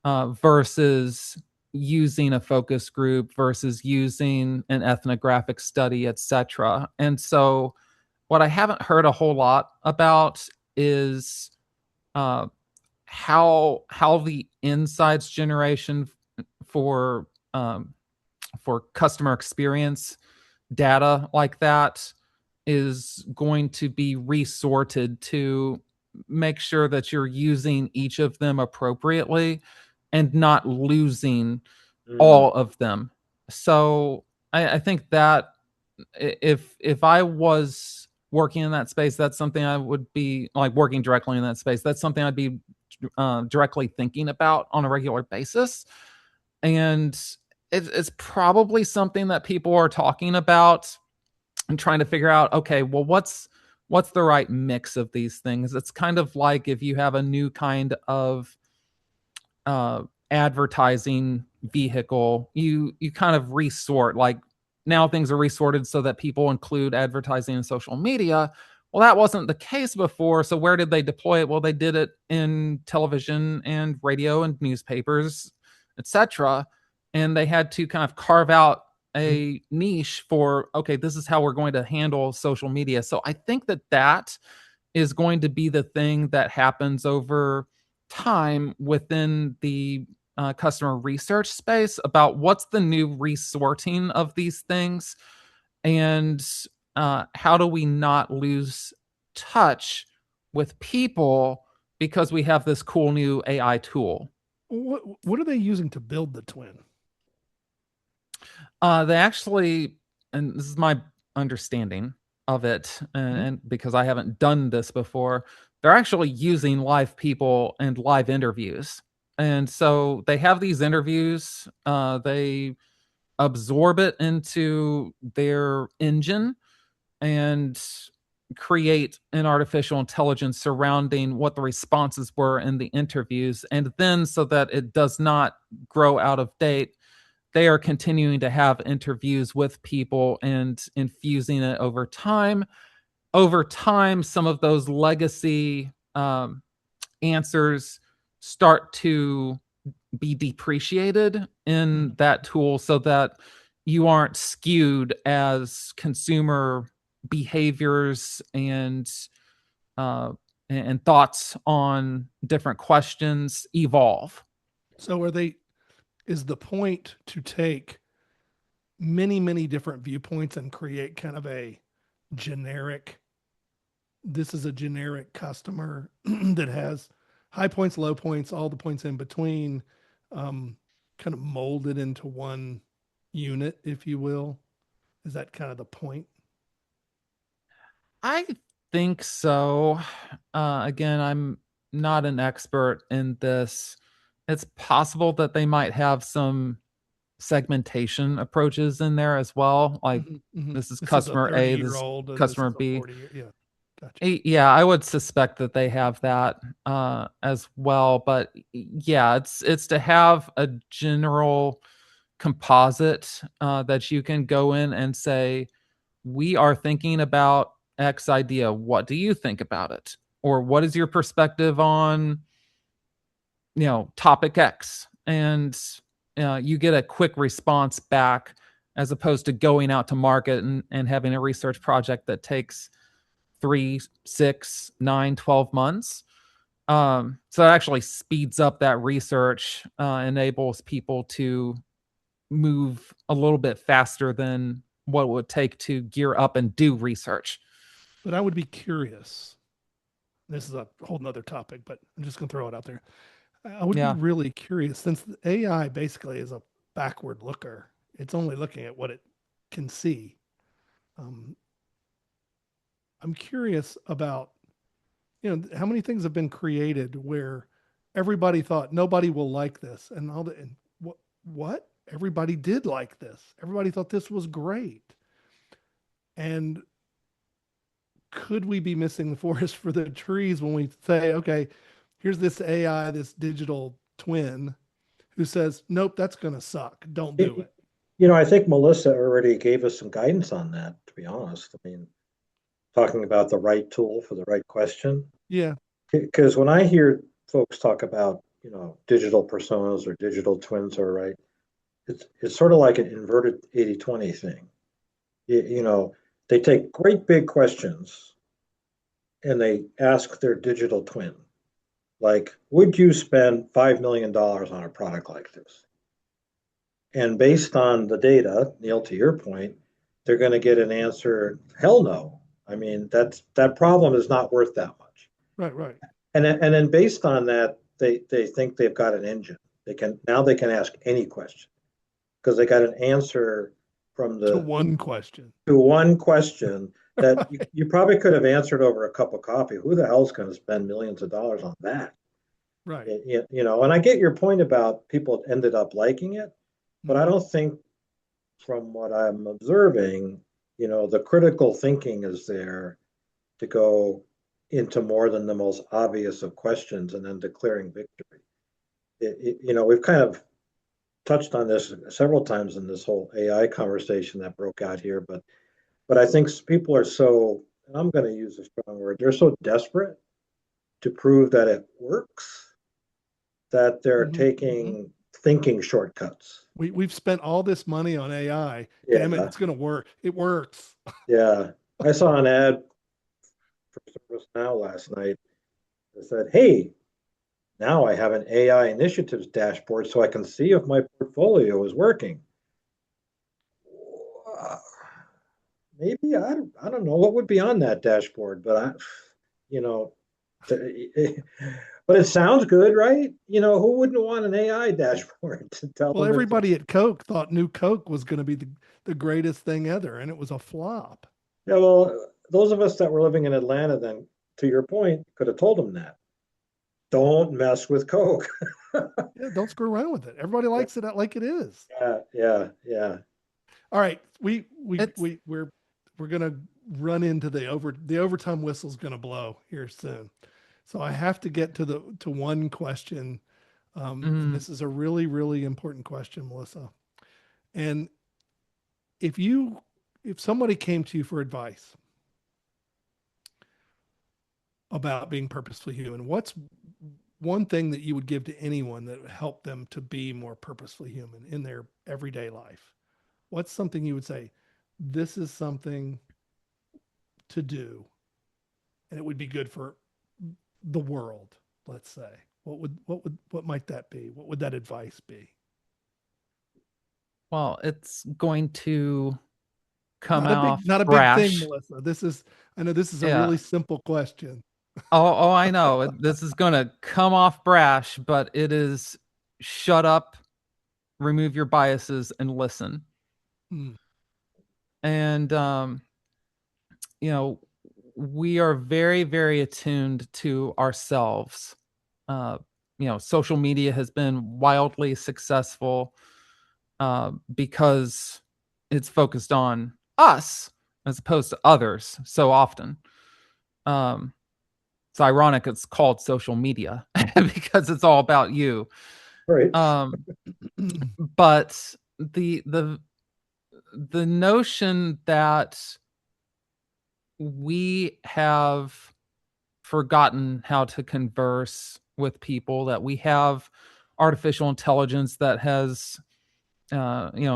versus using a focus group versus using an ethnographic study, etc. And so what I haven't heard a whole lot about is uh, how the insights generation for um, for customer experience data like that is going to be resorted to make sure that you're using each of them appropriately and not losing Mm, all of them. So I think that if I was working in that space, that's something I would be like working directly in that space. That's something I'd be directly thinking about on a regular basis, and it's probably something that people are talking about and trying to figure out. Okay, well, what's the right mix of these things? It's kind of like if you have a new kind of uh, advertising vehicle, you kind of resort. Like now things are resorted so that people include advertising in social media. Well, that wasn't the case before. So where did they deploy it? Well, they did it in television and radio and newspapers, etc. And they had to kind of carve out a niche for, okay, this is how we're going to handle social media. So I think that is going to be the thing that happens over time within the customer research space about what's the new resorting of these things, and how do we not lose touch with people because we have this cool new AI tool. What are they using to build the twin? They actually, and this is my understanding of it, Mhm. and because I haven't done this before, they're actually using live people and live interviews. And so they have these interviews, they absorb it into their engine and create an artificial intelligence surrounding what the responses were in the interviews. And then, so that it does not grow out of date, they are continuing to have interviews with people and infusing it over time. Over time, some of those legacy answers start to be depreciated in Mhm. that tool so that you aren't skewed as consumer behaviors uh, and thoughts on different questions evolve. So is the point to take many different viewpoints and create kind of a generic, this is a generic customer that has high points, low points, all the points in between, um, kind of molded into one unit, if you will? Is that kind of the point? I think so. Again, I'm not an expert in this. It's possible that they might have some segmentation approaches in there as well. Like Mhm, mhm. this is This is a customer A, 30-year this is old and this customer is a B. 40-year. Yeah. Gotcha. Yeah, I would suspect that they have that as well. But yeah, it's to have a general composite that you can go in and say, we are thinking about X idea. What do you think about it? Or what is your perspective on, topic X? And you get a quick response back as opposed to going out to market and having a research project that takes 3, 6, 9, 12 months. So that actually speeds up that research, enables people to move a little bit faster than what it would take to gear up and do research. But I would be curious. This is a whole nother topic, but I'm just going to throw it out there. I would be Yeah. really curious since the AI basically is a backward looker. It's only looking at what it can see. Um, I'm curious about, how many things have been created where everybody thought nobody will like this, and what everybody did like this. Everybody thought this was great, and could we be missing the forest for the trees when we say, okay, here's this AI, this digital twin, who says, nope, that's going to suck. Don't do it. I think Melissa already gave us some guidance on that, to be honest. I mean, talking about the right tool for the right question. Yeah. Because when I hear folks talk about, digital personas or digital twins, are right, it's sort of like an inverted 80-20 thing. They take great big questions and they ask their digital twin, like, would you spend $5 million on a product like this? And based on the data, Neil, to your point, they're going to get an answer, hell no. I mean, that problem is not worth that much. Right, right. And then based on that, they think they've got an engine. They can ask any question because they got an answer from To the one question. to one question that you probably could have answered over a cup of coffee. Who the hell's going to spend millions of dollars on that? Right. And I get your point about people ended up liking it, but I Mhm. don't think, from what I'm observing, the critical thinking is there to go into more than the most obvious of questions and then declaring victory. We've kind of touched on this several times in this whole AI conversation that broke out here, but I think people are so, and I'm going to use a strong word, they're so desperate to prove that it works that they're Mhm. Mhm. taking thinking shortcuts. We've spent all this money on AI. Damn it, Yeah, it's going to work. It works. yeah. I saw an ad for ServiceNow last night that said, "Hey, now I have an AI initiatives dashboard so I can see if my portfolio is working." Maybe I don't know what would be on that dashboard, but you know, but it sounds good, right? Who wouldn't want an AI dashboard to tell Well, them if everybody at Coke thought new Coke was going to be the greatest thing ever, and it was a flop. yeah, well, those of us that were living in Atlanta then, to your point, could have told them that. Don't mess with Coke. Yeah, don't screw around with it. Everybody likes it like it is. Yeah, yeah, yeah. All right, we It's we we're gonna run into the overtime whistle's gonna blow here soon. So I have to get to one question, and mm, this is a really really important question, Melissa. And if you if somebody came to you for advice about being purposefully human, what's one thing that you would give to anyone that would help them to be more purposefully human in their everyday life? What's something you would say, this is something to do and it would be good for the world, let's say? What might that be? What would that advice be? well, it's going to come off Not a big thing, brash. Melissa. I know this is a Yeah. really simple question. Oh, I know. This is going to come off brash, but it is shut up, remove your biases, and listen. Hmm. And you know, we are very, very attuned to ourselves. Uh, social media has been wildly successful because it's focused on us as opposed to others so often. Um, it's ironic it's called social media because it's all about you. Right. Um, but the notion that we have forgotten how to converse with people, that we have artificial intelligence that has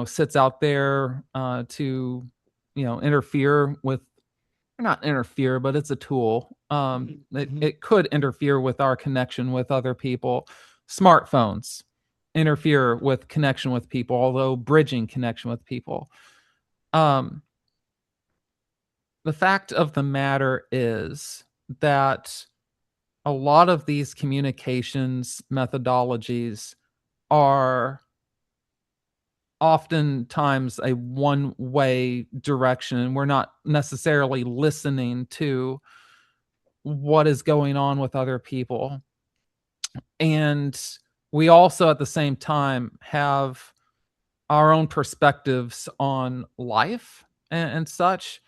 sits out there to interfere with not interfere, but it's a tool. Mhm. It could interfere with our connection with other people. Smartphones interfere with connection with people, although bridging connection with people. Um, the fact of the matter is that a lot of these communications methodologies are oftentimes a one way direction. We're not necessarily listening to what is going on with other people. And we also, at the same time, have our own perspectives on life and such.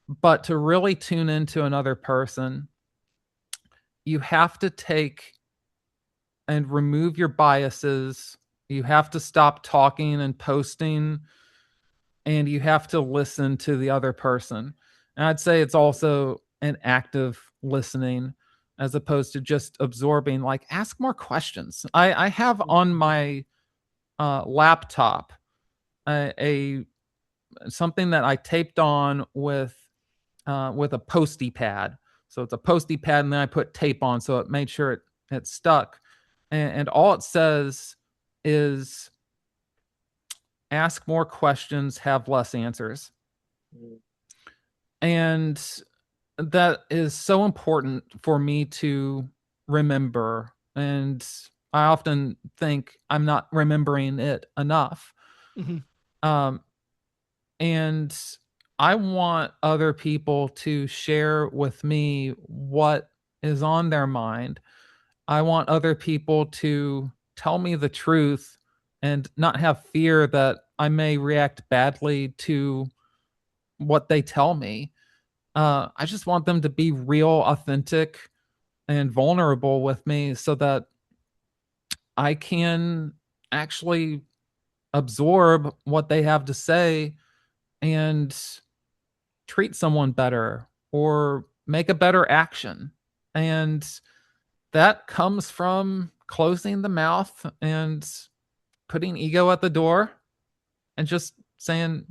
But to really tune into another person, you have to take and remove your biases. You have to stop talking and posting, and you have to listen to the other person. And I'd say it's also an active listening as opposed to just absorbing. Like, ask more questions. I have on my laptop a something that I taped on with a postie pad. So it's a postie pad, and then I put tape on, so it made sure it stuck. And all it says is ask more questions, have less answers. Mm. And that is so important for me to remember. And I often think I'm not remembering it enough. Mhm. Um, and I want other people to share with me what is on their mind. I want other people to tell me the truth and not have fear that I may react badly to what they tell me. I just want them to be real, authentic, and vulnerable with me so that I can actually absorb what they have to say and treat someone better or make a better action. And that comes from closing the mouth and putting ego at the door and just saying,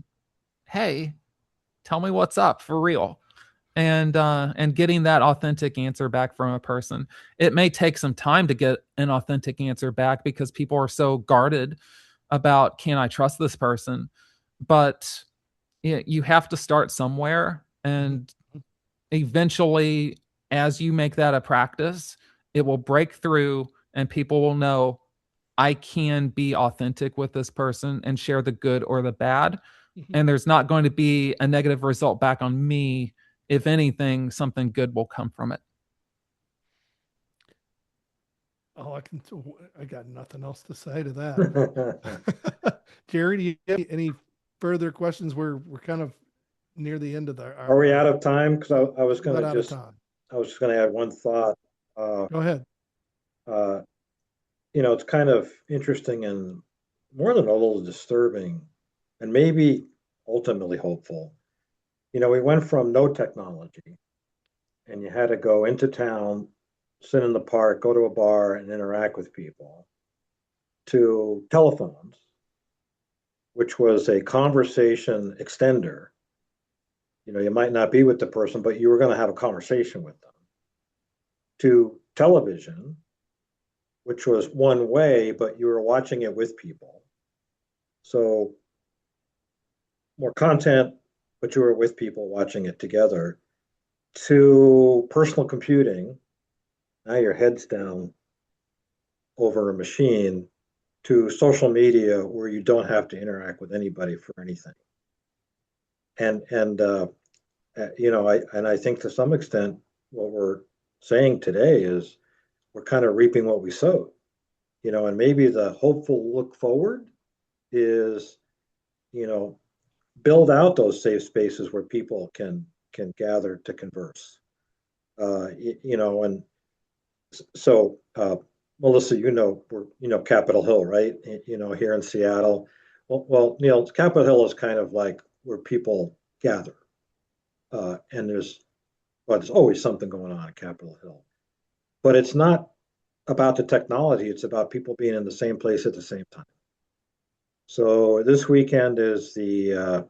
"Hey, tell me what's up for real." And getting that authentic answer back from a person. It may take some time to get an authentic answer back because people are so guarded about, can I trust this person? But you have to start somewhere, and eventually, as you make that a practice, it will break through and people will know, I can be authentic with this person and share the good or the bad. Mhm. And there's not going to be a negative result back on me. If anything, something good will come from it. Oh, I got nothing else to say to that. Jerry, do you have any further questions? We're kind of near the end of Are we out our of time? Because I was about gonna out of just, time. I was just gonna add one thought. Uh, Go ahead. uh, it's kind of interesting and more than a little disturbing, and maybe ultimately hopeful. We went from no technology, and you had to go into town, sit in the park, go to a bar, and interact with people, to telephones, which was a conversation extender. You might not be with the person, but you were going to have a conversation with them. To television, which was one way, but you were watching it with people. So more content, but you were with people watching it together. To personal computing, now your head's down over a machine. To social media, where you don't have to interact with anybody for anything. And I think to some extent, what we're saying today is we're kind of reaping what we sowed. And maybe the hopeful look forward is, you know, build out those safe spaces where people can gather to converse. And so Melissa, we're Capitol Hill, right? Here in Seattle. Well, Capitol Hill is kind of like where people gather, and there's always something going on at Capitol Hill, but it's not about the technology. It's about people being in the same place at the same time. So this weekend is the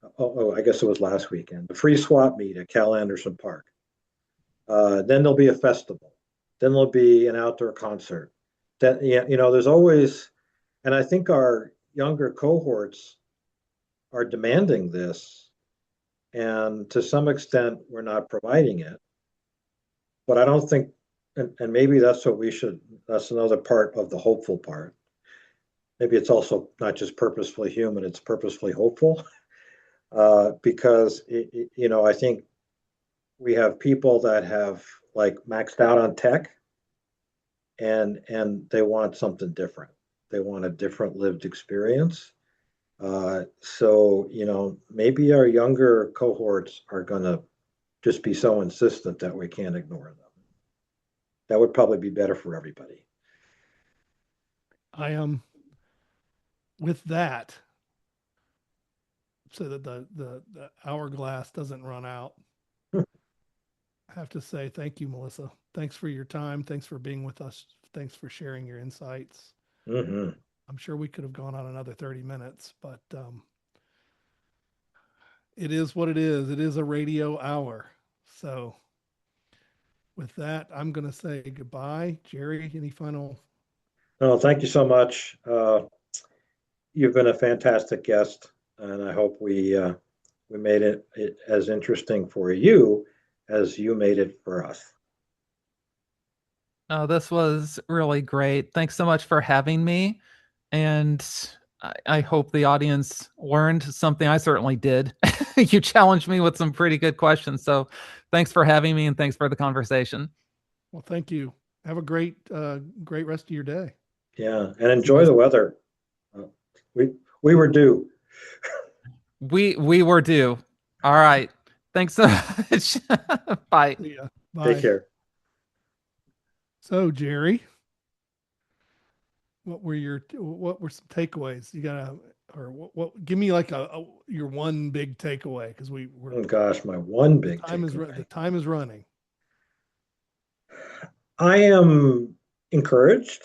I guess it was last weekend, the free swap meet at Cal Anderson Park. Then there'll be a festival. Then there'll be an outdoor concert. That, yeah, there's always, and I think our younger cohorts are demanding this, and to some extent, we're not providing it. But I don't think, and maybe that's what we should. That's another part of the hopeful part. Maybe it's also not just purposefully human; it's purposefully hopeful. Because I think we have people that have like maxed out on tech, and they want something different. They want a different lived experience. So maybe our younger cohorts are going to just be so insistent that we can't ignore them. That would probably be better for everybody. I am with that, so that the hourglass doesn't run out. I have to say thank you, Melissa. Thanks for your time. Thanks for being with us. Thanks for sharing your insights. Mm-hmm. I'm sure we could have gone on another 30 minutes, but it is what it is. It is a radio hour. So with that, I'm going to say goodbye. Jerry, any final? No, thank you so much. You've been a fantastic guest, and I hope we made it as interesting for you as you made it for us. Oh, this was really great. Thanks so much for having me. And I hope the audience learned something. I certainly did. You challenged me with some pretty good questions. So thanks for having me and thanks for the conversation. Well, thank you. Have a great rest of your day. Yeah, and See you enjoy guys. the weather. Uh, we were due. We were due. All right. Thanks so much. Bye. See ya. Take Bye. care. So, Jerry, what were some takeaways? You gotta, or what give me like your one big takeaway, because we're Oh gosh, my one the big the takeaway. time is running. I am encouraged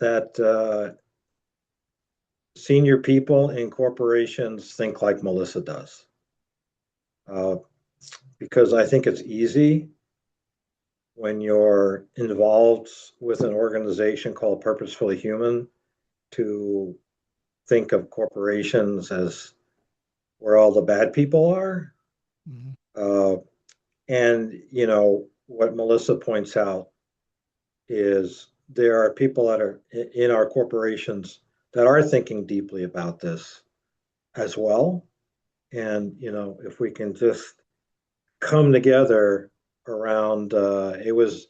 that senior people in corporations think like Melissa does, uh, because I think it's easy when you're involved with an organization called Purposefully Human to think of corporations as where all the bad people are. Mhm. Uh, and what Melissa points out is there are people that are in our corporations that are thinking deeply about this as well. And if we can just come together around, it was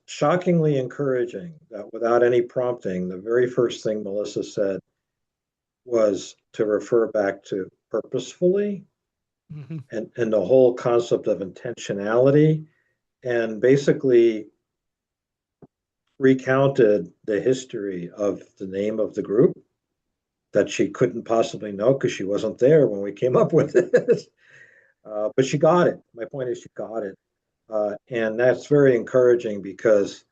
shockingly encouraging that without any prompting, the very first thing Melissa said was to refer back to purposefully, Mhm. and the whole concept of intentionality, and basically recounted the history of the name of the group that she couldn't possibly know because she wasn't there when we came up with it. But she got it. My point is, she got it. And that's very encouraging because,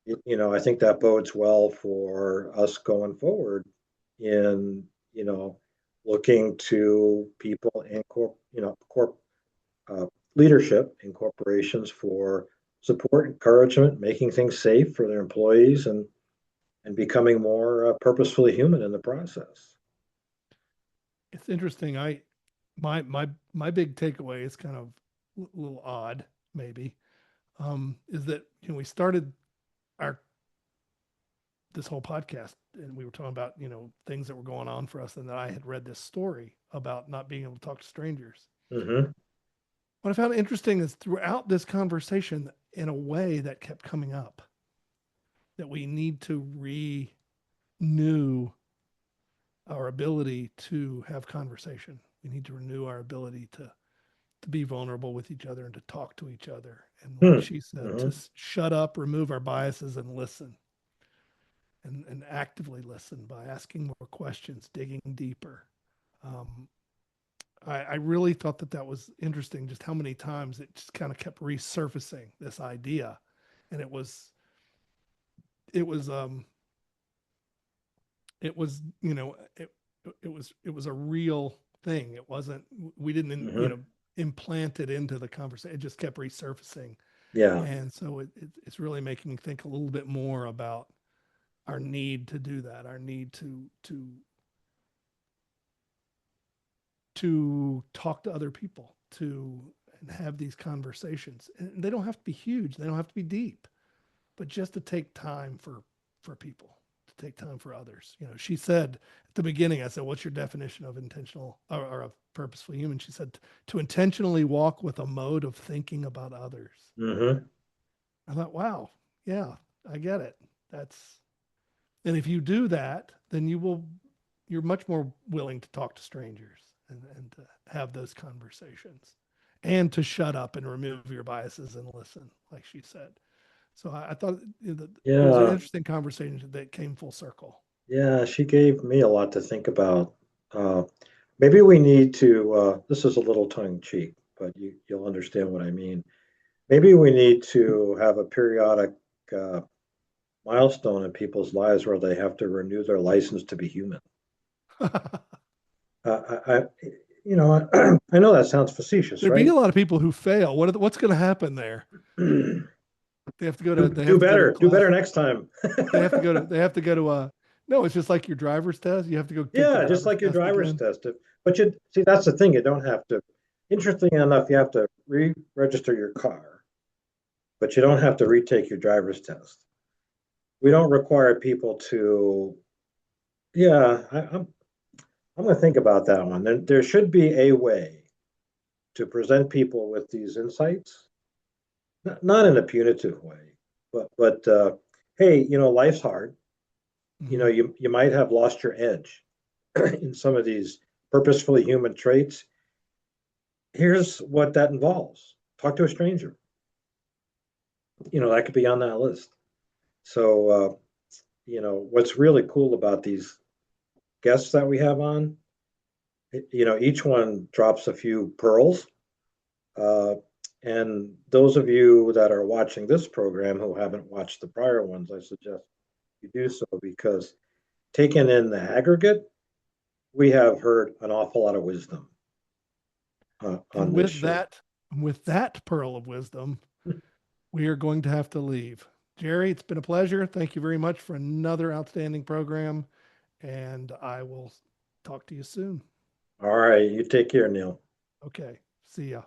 I think that bodes well for us going forward in, looking to people in uh, leadership in corporations for support, encouragement, making things safe for their employees, and becoming more purposefully human in the process. It's interesting. My big takeaway is kind of a little odd, maybe, is that we started our this whole podcast and we were talking about things that were going on for us, and that I had read this story about not being able to talk to strangers. Mm-hmm. What I found interesting is throughout this conversation, in a way that kept coming up, that we need to renew our ability to have conversation. We need to renew our ability to be vulnerable with each other and to talk to each other. And like she said, to Mm-hmm. shut up, remove our biases, and listen, and actively listen by asking more questions, digging deeper. Um, I really thought that was interesting, just how many times it just kind of kept resurfacing this idea. And it was, it was, it was a real thing. It wasn't, we didn't, Mhm. implant it into the conversation. It just kept resurfacing. Yeah. And so it's really making me think a little bit more about our need to do that, our need to talk to other people, to and have these conversations. And they don't have to be huge, they don't have to be deep, but just to take time for people, to take time for others. She said at the beginning, I said, "What's your definition of intentional or of purposeful human?" She said, "To intentionally walk with a mode of thinking about others." Hmm. I thought, wow, yeah, I get it. And if you do that, then you're much more willing to talk to strangers and to have those conversations and to shut up and remove your biases and listen, like she said. So I thought that it was an Yeah. interesting conversation that came full circle. Yeah. She gave me a lot to think about. Maybe we need to, this is a little tongue in cheek, but you'll understand what I mean. Maybe we need to have a periodic uh, milestone in people's lives where they have to renew their license to be human. I I know that sounds facetious, There'd be right? a lot of people who fail. What's going to happen there? do They do have to go to a better. Do class. better next time. They have to go to a, no, it's just like your driver's test. You have to go take the Yeah, just driver's like your test driver's again. test. But you see, that's the thing. You don't have to. Interesting enough, you have to re-register your car, but you don't have to retake your driver's test. We don't require people to. Yeah, I'm going to think about that one. There should be a way to present people with these insights, not in a punitive way, but hey, life's hard. Mm-hmm. You might have lost your edge in some of these purposefully human traits. Here's what that involves: talk to a stranger. That could be on that list. So what's really cool about these guests that we have on, each one drops a few pearls. uh, and those of you that are watching this program who haven't watched the prior ones, I suggest you do so, because taken in the aggregate, we have heard an awful lot of wisdom And on this show. with that pearl of wisdom, we are going to have to leave. Jerry, it's been a pleasure. Thank you very much for another outstanding program. And I will talk to you soon. All right, you take care, Neil. Okay. See ya.